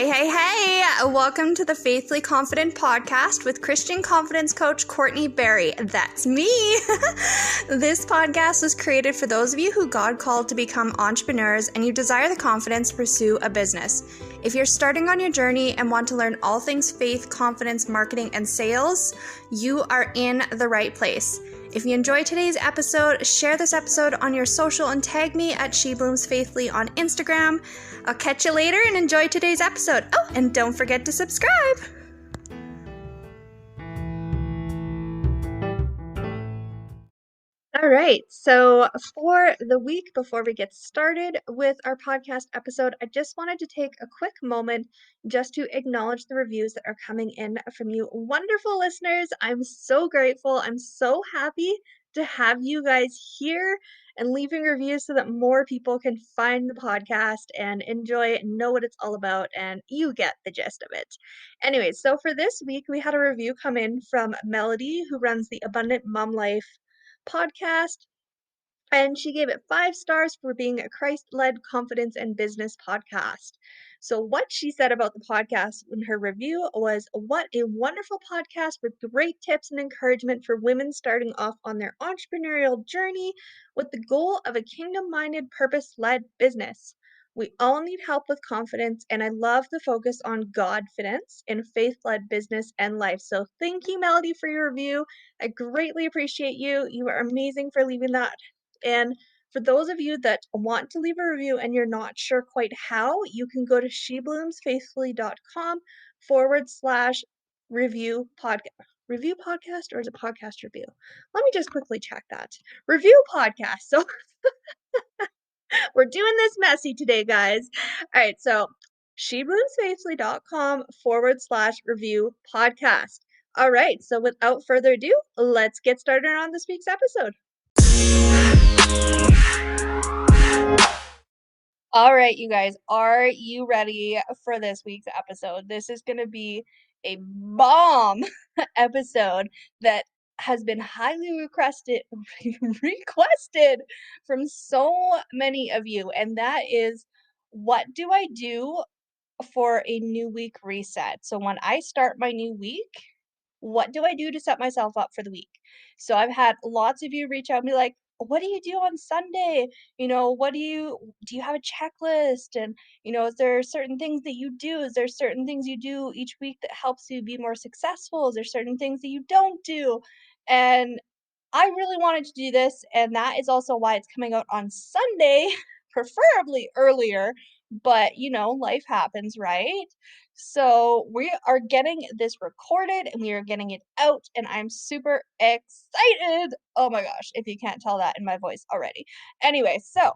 Hey, welcome to the Faithfully Confident podcast with Christian confidence coach Courtney Berry. That's me. This podcast was created for those of you who God called to become entrepreneurs and you desire the confidence to pursue a business. If you're starting on your journey and want to learn all things faith, confidence, marketing, and sales, you are in the right place. If you enjoyed today's episode, share this episode on your social and tag me at She Blooms Faithfully on Instagram. I'll catch you later and enjoy today's episode. Oh, and don't forget to subscribe. All right, so for the week before we get started with our podcast episode, I just wanted to take a quick moment just to acknowledge the reviews that are coming in from you wonderful listeners. I'm so grateful. I'm so happy to have you guys here and leaving reviews so that more people can find the podcast and enjoy it and know what it's all about, and you get the gist of it. Anyway, so for this week, we had a review come in from Melody, who runs the Abundant Mom Life podcast, and she gave it 5 stars for being a Christ-led confidence and business podcast. So what she said about the podcast in her review was, "What a wonderful podcast with great tips and encouragement for women starting off on their entrepreneurial journey with the goal of a kingdom-minded, purpose-led business. We all need help with confidence, and I love the focus on Godfidence in faith-led business and life." So thank you, Melody, for your review. I greatly appreciate you. You are amazing for leaving that. And for those of you that want to leave a review and you're not sure quite how, you can go to shebloomsfaithfully.com/review podcast. Review podcast, or is it podcast review? Let me just quickly check that. Review podcast. So we're doing this messy today, guys. All right, so shebloomsfaithfully.com/review podcast. All right, so without further ado, let's get started on this week's episode. All right, you guys, are you ready for this week's episode? This is going to be a bomb episode that has been highly requested from so many of you, and that is, what do I do for a new week reset? So when I start my new week, what do I do to set myself up for the week? So I've had lots of you reach out and be like, "What do you do on Sunday? What do you have a checklist? And, is there certain things that you do? Is there certain things you do each week that helps you be more successful? Is there certain things that you don't do?" And I really wanted to do this, and that is also why it's coming out on Sunday, preferably earlier, but life happens, right? So we are getting this recorded and we are getting it out, and I'm super excited. Oh my gosh, if you can't tell that in my voice already. Anyway, so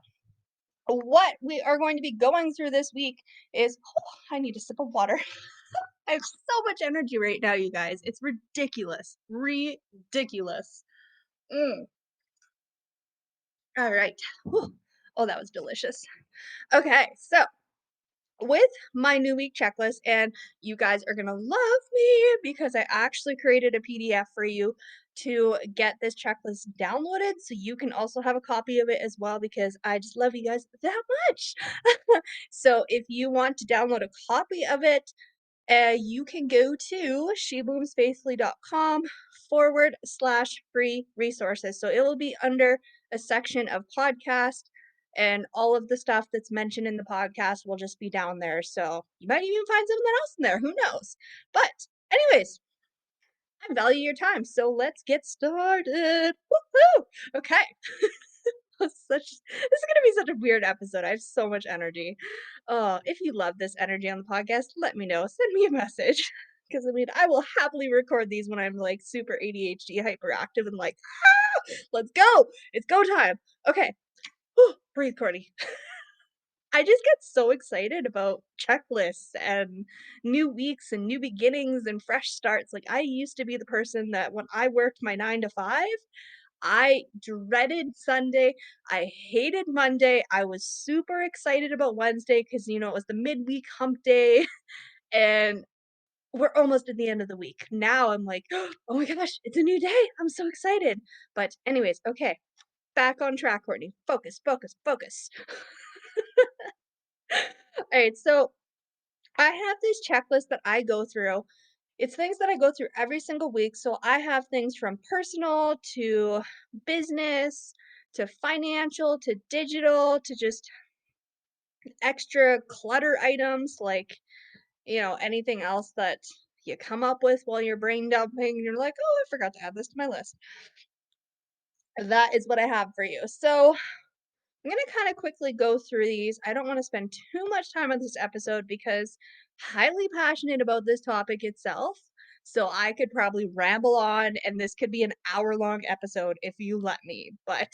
what we are going to be going through this week is, I need a sip of water. I have so much energy right now, you guys. It's ridiculous. Ridiculous. Mm. All right. Whew. Oh, that was delicious. Okay, so with my new week checklist, and you guys are gonna love me because I actually created a PDF for you to get this checklist downloaded, so you can also have a copy of it as well, because I just love you guys that much. So if you want to download a copy of it, you can go to shebloomsfaithfully.com/free resources. So it will be under a section of podcast, and all of the stuff that's mentioned in the podcast will just be down there. So you might even find something else in there. Who knows? But anyways, I value your time. So let's get started. Woohoo! Okay. This is gonna be such a weird episode. I have so much energy. If you love this energy on the podcast, let me know. Send me a message. Because I will happily record these when I'm like super ADHD hyperactive and like, let's go. It's go time. Okay. Whew, breathe, Courtney. I just get so excited about checklists and new weeks and new beginnings and fresh starts. Like, I used to be the person that when I worked my 9 to 5, I dreaded Sunday. I hated Monday. I was super excited about Wednesday because, it was the midweek hump day, and we're almost at the end of the week. Now I'm like, oh my gosh, it's a new day. I'm so excited. But anyways, okay, back on track, Courtney. Focus, focus, focus. All right, so I have this checklist that I go through. It's things that I go through every single week. So I have things from personal to business to financial to digital to just extra clutter items like, anything else that you come up with while you're brain dumping and you're like, "Oh, I forgot to add this to my list." That is what I have for you. So, I'm going to kind of quickly go through these. I don't want to spend too much time on this episode because highly passionate about this topic itself. So I could probably ramble on and this could be an hour-long episode if you let me. But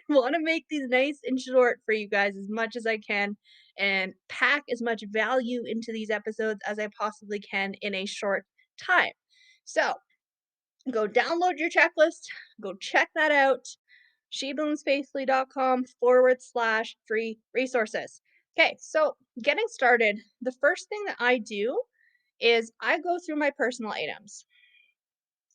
I want to make these nice and short for you guys as much as I can and pack as much value into these episodes as I possibly can in a short time. So, go download your checklist, go check that out shebloomsfaithfully.com/free resources. Okay, so getting started, the first thing that I do is I go through my personal items.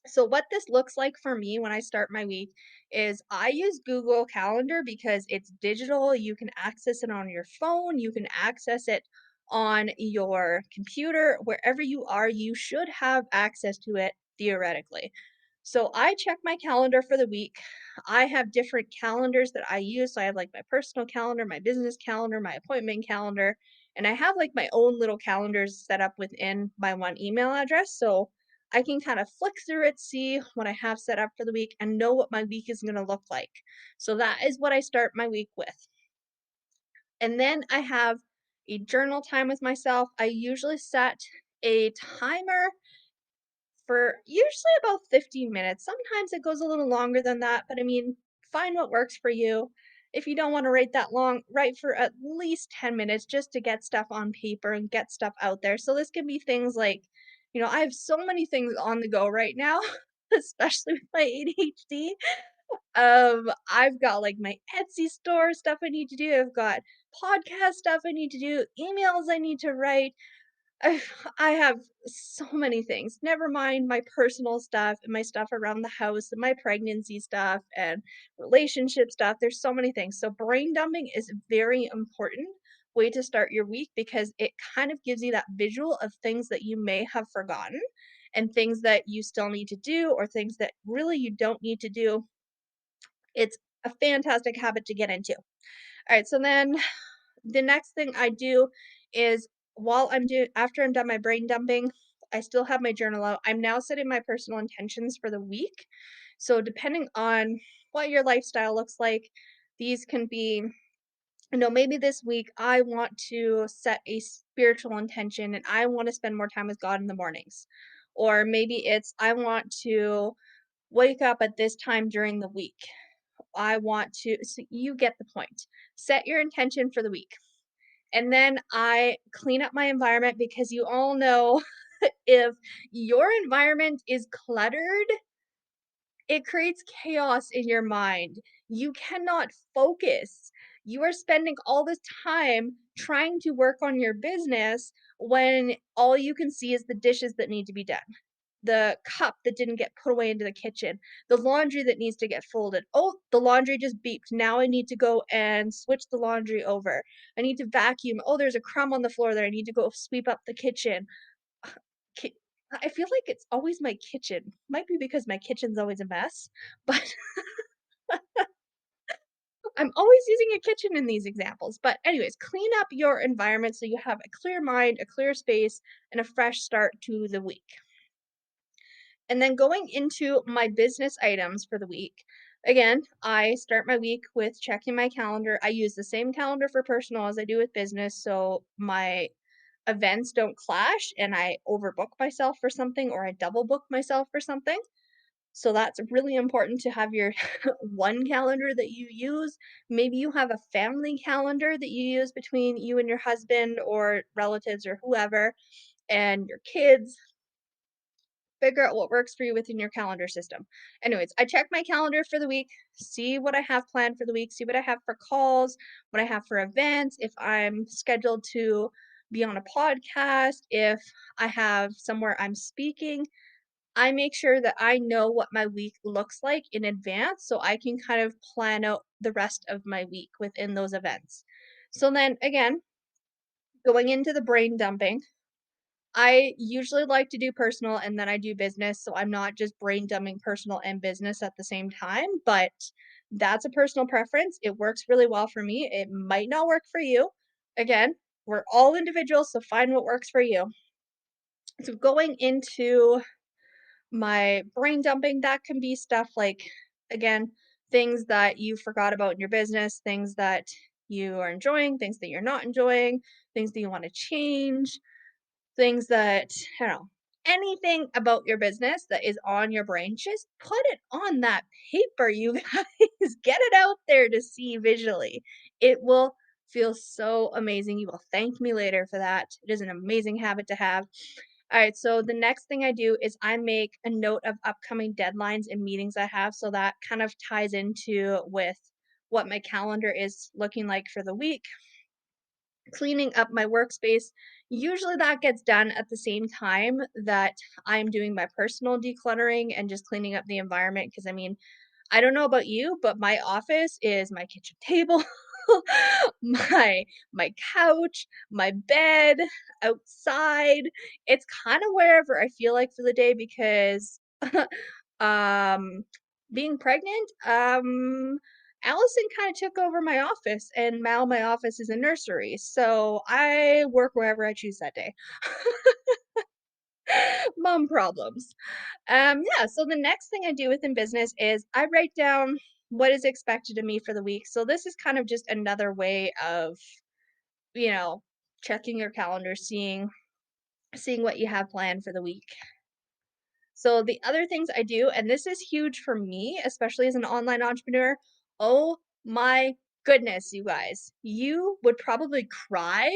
So what this looks like for me when I start my week is I use Google Calendar because it's digital. You can access it on your phone, you can access it on your computer. Wherever you are, you should have access to it theoretically. So I check my calendar for the week. I have different calendars that I use. So I have like my personal calendar, my business calendar, my appointment calendar, and I have like my own little calendars set up within my one email address. So I can kind of flick through it, see what I have set up for the week, and know what my week is going to look like. So that is what I start my week with. And then I have a journal time with myself. I usually set a timer for usually about 15 minutes. Sometimes it goes a little longer than that, but I mean, find what works for you. If you don't want to write that long, write for at least 10 minutes just to get stuff on paper and get stuff out there. So this can be things like, I have so many things on the go right now, especially with my ADHD. I've got like my Etsy store stuff I need to do. I've got podcast stuff I need to do, emails I need to write. I I have so many things. Never mind my personal stuff and my stuff around the house and my pregnancy stuff and relationship stuff. There's so many things. So brain dumping is a very important way to start your week because it kind of gives you that visual of things that you may have forgotten and things that you still need to do or things that really you don't need to do. It's a fantastic habit to get into. All right, so then the next thing I do is while I'm doing after I'm done my brain dumping, I still have my journal out. I'm now setting my personal intentions for the week. So depending on what your lifestyle looks like, these can be, maybe this week I want to set a spiritual intention and I want to spend more time with God in the mornings. Or maybe it's I want to wake up at this time during the week. I want to, so you get the point. Set your intention for the week. And then I clean up my environment because you all know if your environment is cluttered, it creates chaos in your mind. You cannot focus. You are spending all this time trying to work on your business when all you can see is the dishes that need to be done, the cup that didn't get put away into the kitchen, the laundry that needs to get folded. Oh, the laundry just beeped. Now I need to go and switch the laundry over. I need to vacuum. Oh, there's a crumb on the floor there. I need to go sweep up the kitchen. Ki- I feel like it's always my kitchen. Might be because my kitchen's always a mess, but I'm always using a kitchen in these examples. But, anyways, clean up your environment so you have a clear mind, a clear space, and a fresh start to the week. And then going into my business items for the week, again, I start my week with checking my calendar. I use the same calendar for personal as I do with business, so my events don't clash and I overbook myself for something or I double book myself for something. So that's really important to have your one calendar that you use. Maybe you have a family calendar that you use between you and your husband or relatives or whoever and your kids. Figure out what works for you within your calendar system. Anyways, I check my calendar for the week, see what I have planned for the week, see what I have for calls, what I have for events, if I'm scheduled to be on a podcast, if I have somewhere I'm speaking. I make sure that I know what my week looks like in advance so I can kind of plan out the rest of my week within those events. So then again, going into the brain dumping. I usually like to do personal and then I do business, so I'm not just brain dumping personal and business at the same time, but that's a personal preference. It works really well for me. It might not work for you. Again, we're all individuals, so find what works for you. So going into my brain dumping, that can be stuff like, again, things that you forgot about in your business, things that you are enjoying, things that you're not enjoying, things that you want to change, things that, I don't know, anything about your business that is on your brain, just put it on that paper, you guys. Get it out there to see visually. It will feel so amazing. You will thank me later for that. It is an amazing habit to have. All right, so the next thing I do is I make a note of upcoming deadlines and meetings I have. So that kind of ties into with what my calendar is looking like for the week. Cleaning up my workspace, usually that gets done at the same time that I'm doing my personal decluttering and just cleaning up the environment. Because I mean, I don't know about you, but my office is my kitchen table, my my couch, my bed, outside. It's kind of wherever I feel like for the day because um being pregnant, Allison kind of took over my office and now my office is a nursery. So I work wherever I choose that day. Mom problems. Yeah, so the next thing I do within business is I write down what is expected of me for the week. So this is kind of just another way of, you know, checking your calendar, seeing what you have planned for the week. So the other things I do, and this is huge for me, especially as an online entrepreneur. Oh my goodness, you guys. You would probably cry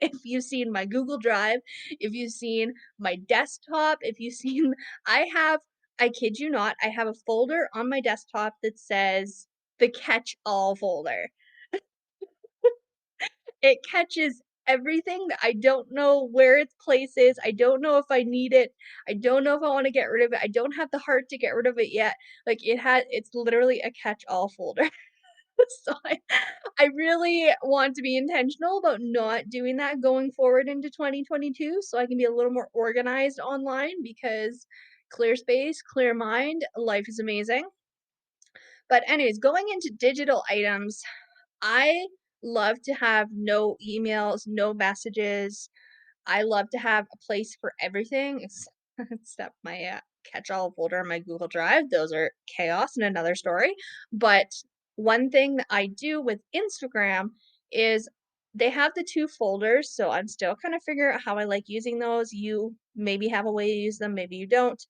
if you've seen my Google Drive, if you've seen my desktop, if you've seen, I have, I kid you not, I have a folder on my desktop that says the catch all folder. It catches everything that I don't know where its place is. I don't know if I need it. I don't know if I want to get rid of it. I don't have the heart to get rid of it yet. Like it's literally a catch all folder. So I really want to be intentional about not doing that going forward into 2022 so I can be a little more organized online because clear space, clear mind, life is amazing. But anyways, going into digital items, I love to have no emails, no messages. I love to have a place for everything except my catch-all folder on my Google Drive. Those are chaos and another story. But one thing that I do with Instagram is they have the two folders, so I'm still kind of figuring out how I like using those. You maybe have a way to use them, maybe you don't.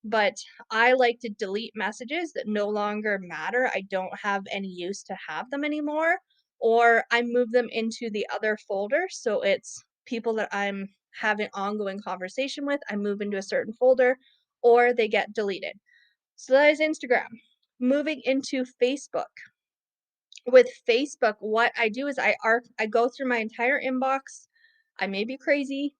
But I like to delete messages that no longer matter. I don't have any use to have them anymore, or I move them into the other folder. So it's people that I'm having ongoing conversation with, I move into a certain folder, or they get deleted. So that is Instagram. Moving into Facebook. With Facebook, what I do is I go through my entire inbox. I may be crazy,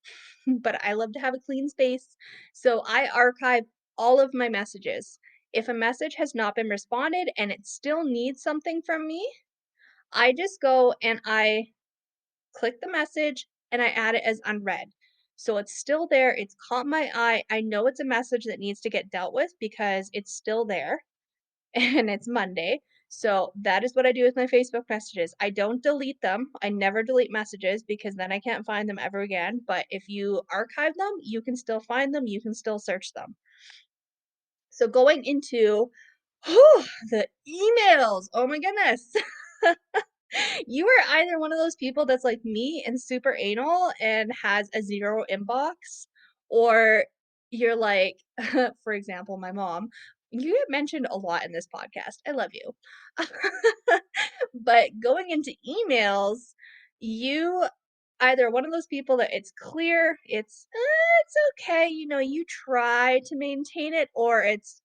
but I love to have a clean space. So I archive all of my messages. If a message has not been responded and it still needs something from me, I just go and I click the message and I add it as unread. So it's still there. It's caught my eye. I know it's a message that needs to get dealt with because it's still there and it's Monday. So that is what I do with my Facebook messages. I don't delete them. I never delete messages because then I can't find them ever again. But if you archive them, you can still find them. You can still search them. So going into the emails. Oh my goodness. You are either one of those people that's like me and super anal and has a zero inbox, or you're like, for example, my mom. You get mentioned a lot in this podcast. I love you. But going into emails, you either one of those people that it's clear, it's okay, you try to maintain it, or it's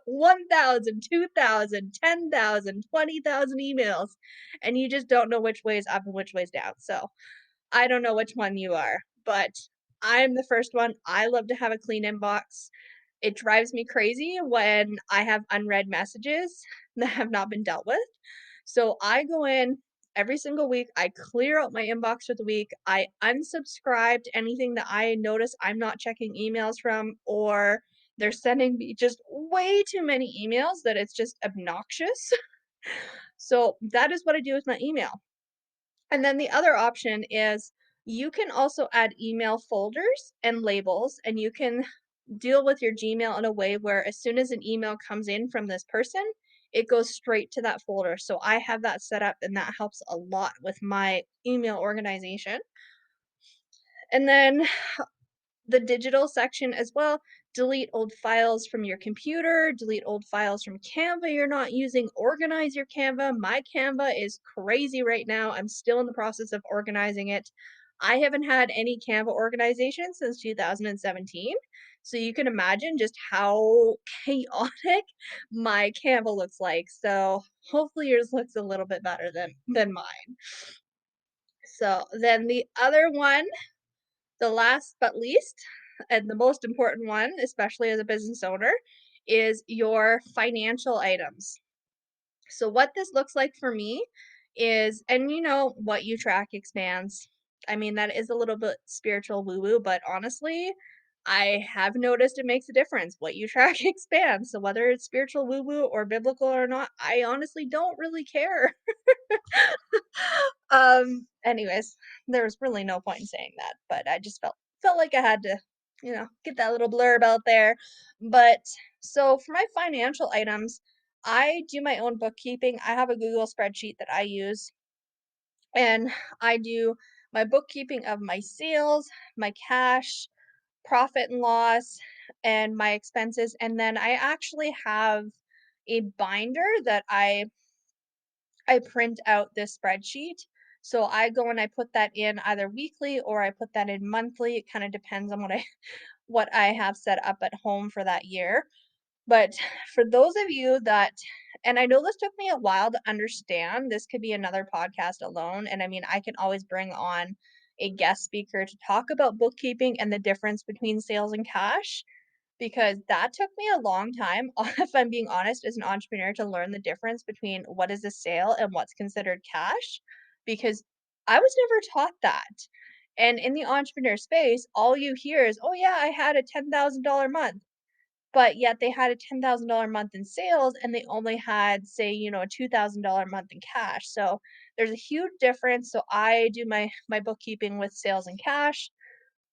1,000, 2,000, 10,000, 20,000 emails, and you just don't know which way is up and which way is down. So I don't know which one you are, but I'm the first one. I love to have a clean inbox. It drives me crazy when I have unread messages that have not been dealt with. So I go in, every single week, I clear out my inbox for the week. I unsubscribe to anything that I notice I'm not checking emails from, or they're sending me just way too many emails that it's just obnoxious. So that is what I do with my email. And then the other option is you can also add email folders and labels, and you can deal with your Gmail in a way where as soon as an email comes in from this person, it goes straight to that folder. So I have that set up, and that helps a lot with my email organization. And then the digital section as well. Delete old files from your computer, delete old files from Canva you're not using, organize your Canva. My Canva is crazy right now. I'm still in the process of organizing it. I haven't had any Canva organization since 2017. So you can imagine just how chaotic my Canva looks like. So hopefully yours looks a little bit better than mine. So then the other one, the last but least, and the most important one, especially as a business owner, is your financial items. So, what this looks like for me is, and what you track expands. I mean, that is a little bit spiritual woo woo, but honestly, I have noticed it makes a difference. What you track expands. So, whether it's spiritual woo woo or biblical or not, I honestly don't really care. Anyways, there was really no point in saying that, but I just felt like I had to, get that little blurb out there. But so for my financial items, I do my own bookkeeping. I have a Google spreadsheet that I use, and I do my bookkeeping of my sales, my cash, profit and loss, and my expenses. And then I actually have a binder that I print out this spreadsheet. So I go and I put that in either weekly or I put that in monthly. It kind of depends on what I have set up at home for that year. But for those of you that, and I know this took me a while to understand, this could be another podcast alone. And I mean, I can always bring on a guest speaker to talk about bookkeeping and the difference between sales and cash, because that took me a long time, if I'm being honest, as an entrepreneur to learn the difference between what is a sale and what's considered cash, because I was never taught that. And in the entrepreneur space, all you hear is, oh, yeah, I had a $10,000 month. But yet they had a $10,000 month in sales and they only had, say, a $2,000 month in cash. So there's a huge difference. So I do my bookkeeping with sales and cash.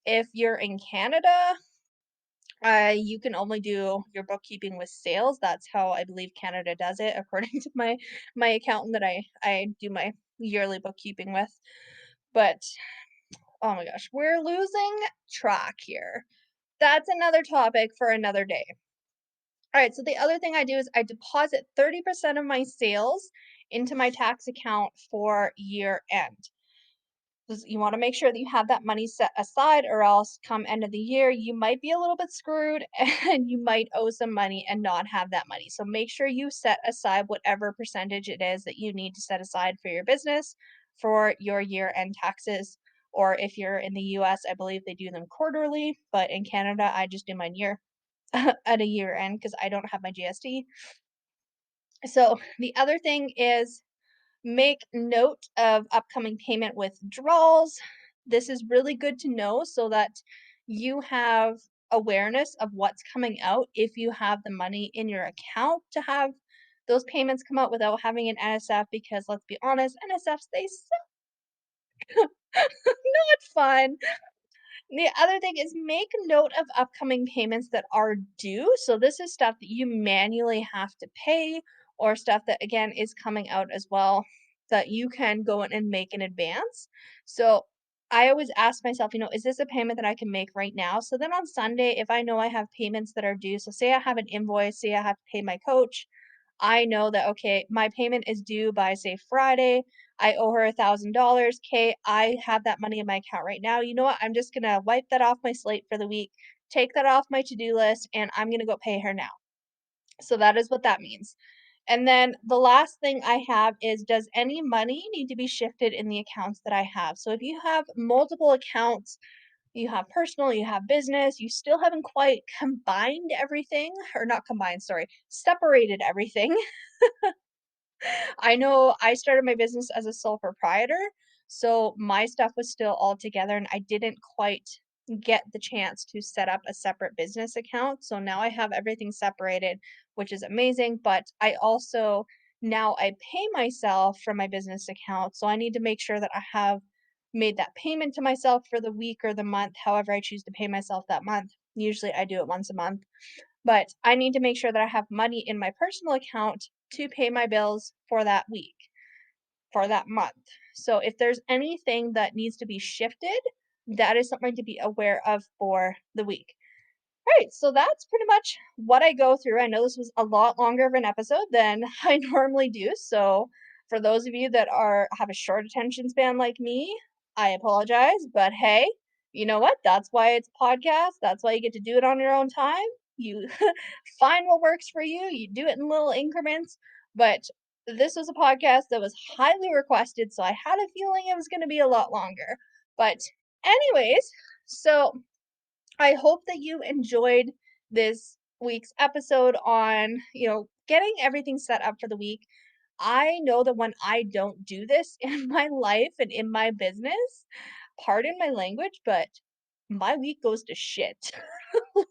If you're in Canada, you can only do your bookkeeping with sales. That's how I believe Canada does it, according to my accountant that I do my yearly bookkeeping with. But oh my gosh, we're losing track here. That's another topic for another day. All right, so the other thing I do is I deposit 30% of my sales into my tax account for year end. You want to make sure that you have that money set aside, or else come end of the year, you might be a little bit screwed and you might owe some money and not have that money. So make sure you set aside whatever percentage it is that you need to set aside for your business for your year end taxes. Or if you're in the US, I believe they do them quarterly, but in Canada, I just do mine year at a year end because I don't have my GST. So the other thing is make note of upcoming payment withdrawals. This is really good to know so that you have awareness of what's coming out if you have the money in your account to have those payments come out without having an NSF, because let's be honest, NSFs, they suck. Not fun. The other thing is make note of upcoming payments that are due. So this is stuff that you manually have to pay, or stuff that again is coming out as well that you can go in and make in advance. So I always ask myself, is this a payment that I can make right now? So then on Sunday, if I know I have payments that are due, so say I have an invoice, say I have to pay my coach, I know that, okay, my payment is due by, say, Friday. I owe her $1,000. Okay, I have that money in my account right now. You know what? I'm just gonna wipe that off my slate for the week, take that off my to-do list, and I'm gonna go pay her now. So that is what that means. And then the last thing I have is, does any money need to be shifted in the accounts that I have? So if you have multiple accounts, you have personal, you have business, you still haven't quite combined everything, or not combined, sorry, separated everything. I know I started my business as a sole proprietor, so my stuff was still all together and I didn't quite get the chance to set up a separate business account. So now I have everything separated, which is amazing, but I also now I pay myself from my business account, so I need to make sure that I have made that payment to myself for the week or the month, however I choose to pay myself that month. Usually I do it once a month. But I need to make sure that I have money in my personal account to pay my bills for that week, for that month. So if there's anything that needs to be shifted, that is something to be aware of for the week. Right, so that's pretty much what I go through. I know this was a lot longer of an episode than I normally do. So for those of you that have a short attention span like me, I apologize. But hey, you know what? That's why it's a podcast. That's why you get to do it on your own time. You find what works for you. You do it in little increments. But this was a podcast that was highly requested, so I had a feeling it was going to be a lot longer. But anyways, so I hope that you enjoyed this week's episode on, getting everything set up for the week. I know that when I don't do this in my life and in my business, pardon my language, but my week goes to shit.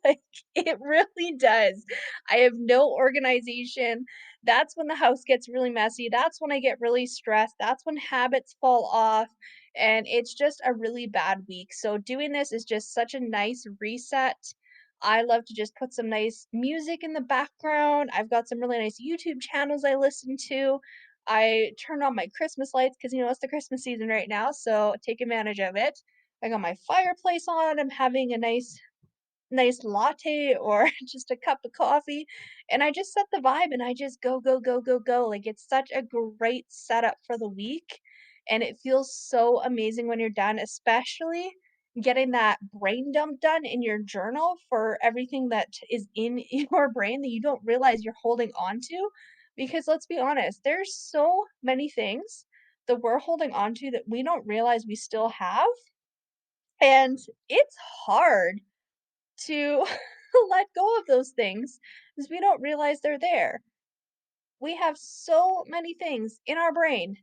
Like, it really does. I have no organization. That's when the house gets really messy. That's when I get really stressed. That's when habits fall off. And it's just a really bad week. So, doing this is just such a nice reset. I love to just put some nice music in the background. I've got some really nice YouTube channels I listen to. I turn on my Christmas lights because, it's the Christmas season right now. So, take advantage of it. I got my fireplace on. I'm having a nice latte or just a cup of coffee, and I just set the vibe and I just go, go, go, go, go. Like, it's such a great setup for the week, and it feels so amazing when you're done, especially getting that brain dump done in your journal for everything that is in your brain that you don't realize you're holding on to. Because let's be honest, there's so many things that we're holding on to that we don't realize we still have, and it's hard to let go of those things because we don't realize they're there. We have so many things in our brain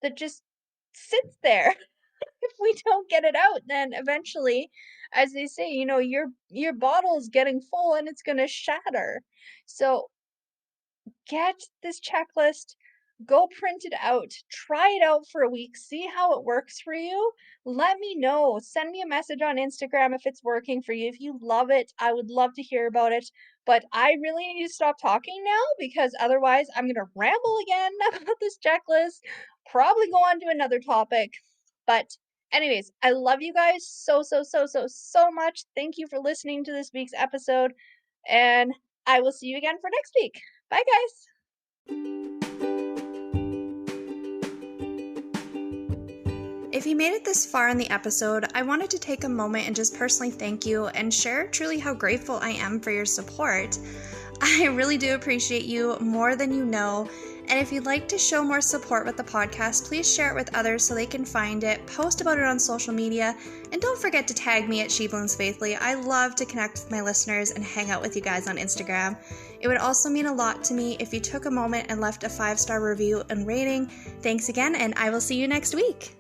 that just sits there. If we don't get it out, then eventually, as they say, your bottle is getting full and it's going to shatter. So get this checklist, go print it out, try it out for a week, see how it works for you. Let me know. Send me a message on Instagram if it's working for you. If you love it, I would love to hear about it. But I really need to stop talking now because otherwise I'm going to ramble again about this checklist, probably go on to another topic. But anyways, I love you guys so, so, so, so, so much. Thank you for listening to this week's episode, and I will see you again for next week. Bye, guys. If you made it this far in the episode, I wanted to take a moment and just personally thank you and share truly how grateful I am for your support. I really do appreciate you more than you know. And if you'd like to show more support with the podcast, please share it with others so they can find it, post about it on social media, and don't forget to tag me at SheBlooms I love to connect with my listeners and hang out with you guys on Instagram. It would also mean a lot to me if you took a moment and left a 5-star review and rating. Thanks again, and I will see you next week.